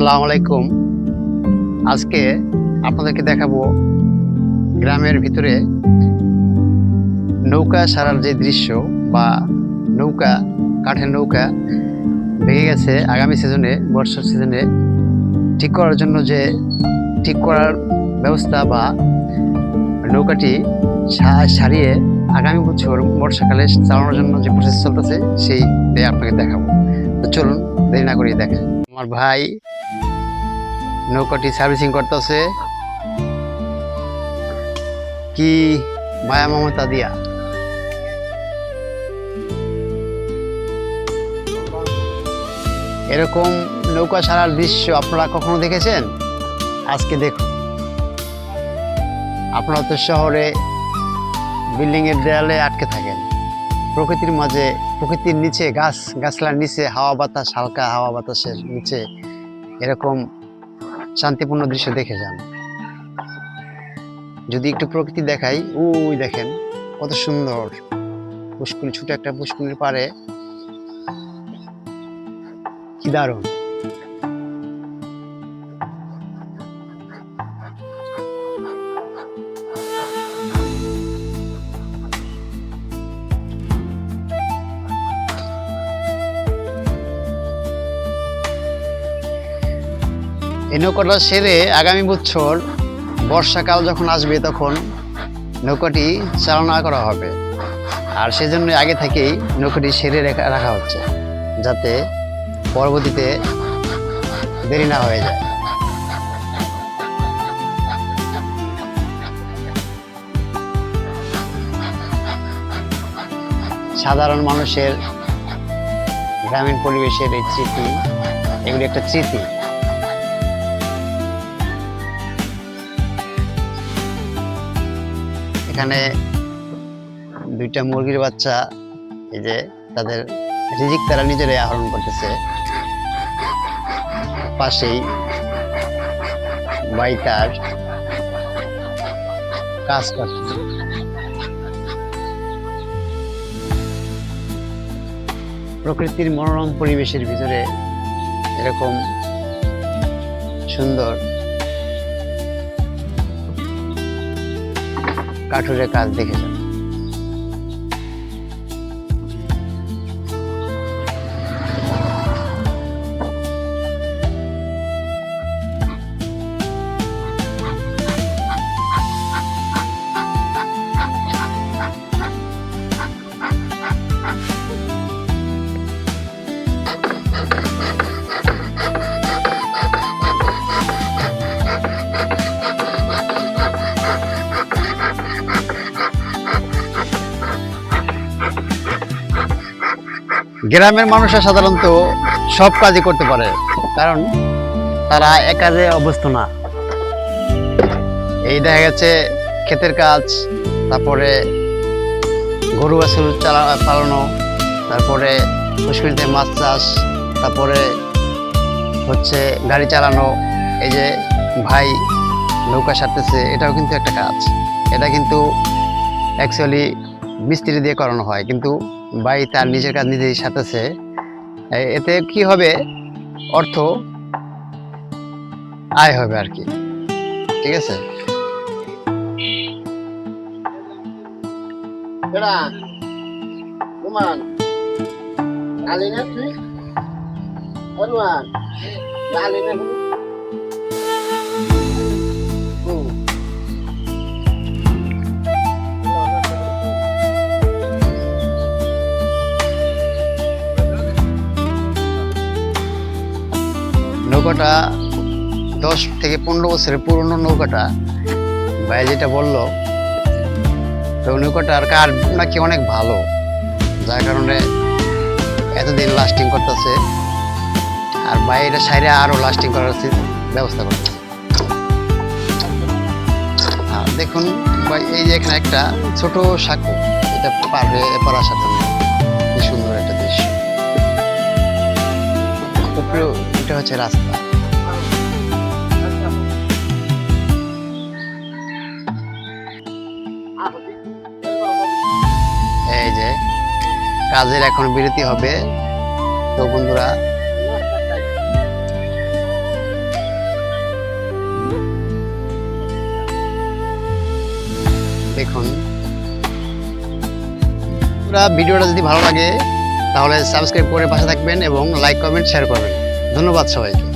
আসসালামু আলাইকুম। আজকে আপনাদেরকে দেখাবো গ্রামের ভিতরে নৌকা সারার যে দৃশ্য বা নৌকা, কাঠের নৌকা ভেঙে গেছে আগামী সিজনে, বর্ষার সিজনে ঠিক করার জন্য যে ঠিক করার ব্যবস্থা বা নৌকাটি সারিয়ে আগামী বছর বর্ষাকালে চালানোর জন্য যে প্রসেস চলতেছে সেইটাই আপনাকে দেখাবো। তো চলুন দেরি না করিয়ে দেখেন। আমার ভাই নৌকাটি সার্ভিসিং করতেছে, কি মায়া মমতা দিয়া। এরকম নৌকা সারার দৃশ্য আপনারা কখনো দেখেছেন? আজকে দেখুন। আপনারা তো শহরে বিল্ডিং এর দেয়ালে আটকে থাকেন, প্রকৃতির মাঝে, প্রকৃতির নিচে, গাছলার নিচে হাওয়া বাতাস, হালকা হাওয়া বাতাসের নিচে এরকম শান্তিপূর্ণ দৃশ্য দেখে যান। যদি একটু প্রকৃতি দেখাই, ওই দেখেন কত সুন্দর পুষ্কুনি, ছোট একটা পুষ্কুনির পাড়ে, কি দারুণ। এই নৌকাটা সেরে আগামী বছর বর্ষাকাল যখন আসবে তখন নৌকাটি চালনা করা হবে, আর সেজন্য আগে থেকেই নৌকাটি সেরে রাখা হচ্ছে যাতে পরবর্তীতে দেরি না হয়ে যায়। সাধারণ মানুষের গ্রামীণ পরিবেশের এই স্মৃতি, এগুলি একটা স্মৃতি। এখানে দুইটা মুরগির বাচ্চা, এই যে তাদের রিজিক তারা নিজেরাই আহরণ করতেছে। পাশেই ভাই তার কাজ করতেছে। প্রকৃতির মনোরম পরিবেশের ভিতরে এরকম সুন্দর কাঠুরে কাজ দেখে যান। গ্রামের মানুষরা সাধারণত সব কাজই করতে পারে, কারণ তারা এক কাজে অভ্যস্ত না। এই দেখা গেছে ক্ষেতের কাজ, তারপরে গরু বাছুর পালানো, তারপরে পুষ্করিতে মাছ চাষ, তারপরে হচ্ছে গাড়ি চালানো। এই যে ভাই নৌকা সারতেছে, এটাও কিন্তু একটা কাজ। এটা কিন্তু অ্যাকচুয়ালি মিস্ত্রি দিয়ে করানো হয়, কিন্তু ভাই তার নিজের কাজ নিজেই সারতেছে। এতে কি হবে, অর্থ আয় হবে আর কি। ঠিক আছে। নৌকাটা 10 থেকে 15 বছরের পুরনো নৌকাটা, ভাই যেটা বললো, তো নৌকাটার কাঠ নাকি অনেক ভালো, যার কারণে এতদিন লাস্টিং করতেছে। আর ভাই এটা সাইডে আরো লাস্টিং করার ব্যবস্থা করতেছে। দেখুন ভাই, এই যে এখানে একটা ছোট সাঁকো, এটা পার হয়ে এপার আসার জন্য কি সুন্দর একটা দৃশ্য। উপরে এটা হচ্ছে রাস্তা। এই যে কাজের এখন বিরতি হবে, তো বন্ধুরা দেখুন পুরো ভিডিওটা যদি ভালো লাগে তাহলে সাবস্ক্রাইব করে পাশে থাকবেন এবং লাইক কমেন্ট শেয়ার করবেন। ধন্যবাদ সবাইকে।